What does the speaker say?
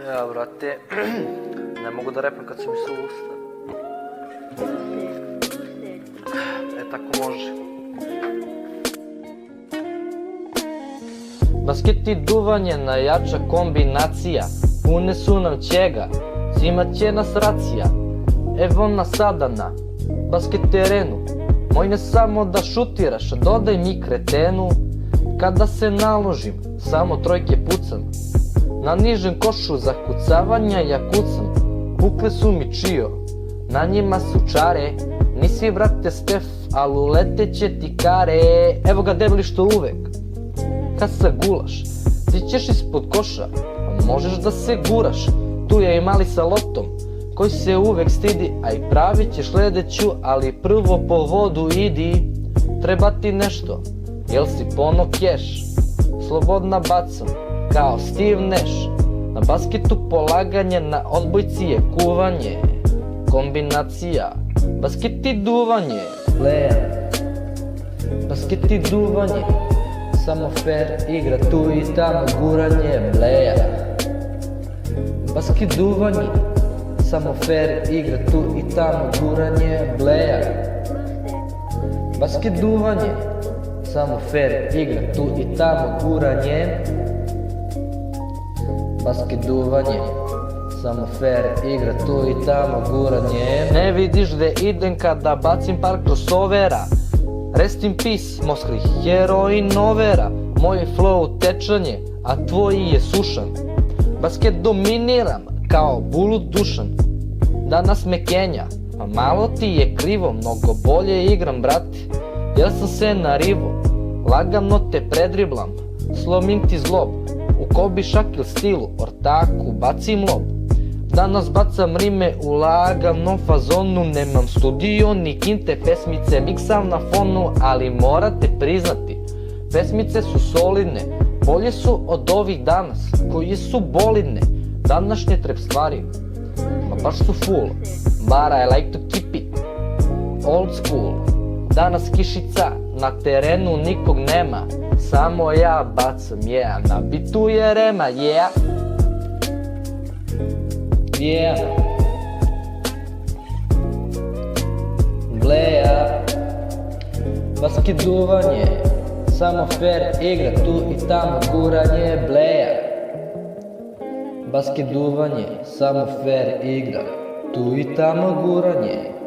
Ja, brate, ne mogu da repam kad su mi suva usta. Tako može. Basket i duvanje, najjača kombinacija. Pune su nam ćega, svima će nas racija. Evo nas sada na basket terenu. Moj ne samo da šutiraš, dodaj mi kretenu. Kada se naložim, samo trojke pucam. Na nižem košu za kucavanja ja kucam. Pukle su mi čio, na njima su čare. Nisi vrate Stef, al uleteće ti kare. Evo ga debeli što uvek kad se gulaš, ti ćeš ispod koša, a možeš da se guraš. Tu je i mali sa loptom, koji se uvek stidi, a i pravit ćeš sledeću, ali prvo po vodu idi. Treba ti nešto, jel si pono keš? Slobodna bacam, kao Steve Nash. Na basketu polaganje, na odbojci je kuvanje. Kombinacija, basket i duvanje. Leja, basket i duvanje. Samo fair igra, tu i tamo guranje. Bleja, basket duvanje. Samo fair igra, tu i tamo guranje. Bleja, basket duvanje. Samo fair igra, tu i tamo guranje. Basket duvanje. Samo fair igra, tu i tamo guranje. Ne vidiš gde idem kada bacim par crossovera. Rest in peace, Moskri, heroj novera. Moj flow tečanje, a tvoji je sušan. Basket dominiram, kao bulut dušan. Danas me Kenja, a malo ti je krivo. Mnogo bolje igram, brate, jer sam se narivo. Lagano te predriblam, slomim ti zglob. U Kobe Shaquille stilu, ortaku bacim lob. Danas bacam rime u laganom fazonu. Nemam studio ni kinte, pesmice miksam na fonu. Ali morate priznati, pesmice su solidne. Bolje su od ovih danas, koji su bolidne. Današnje trap stvari, ma baš su full. But I like to keep it old school. Danas kišica, na terenu nikog nema. Samo ja bacam, yeah. Na bitu je Rema, yeah. Yeah. Bleja, basket duvanje. Samo fair igra, tu i tamo guranje. Bleja, basket duvanje. Samo fair igra, tu i tamo guranje.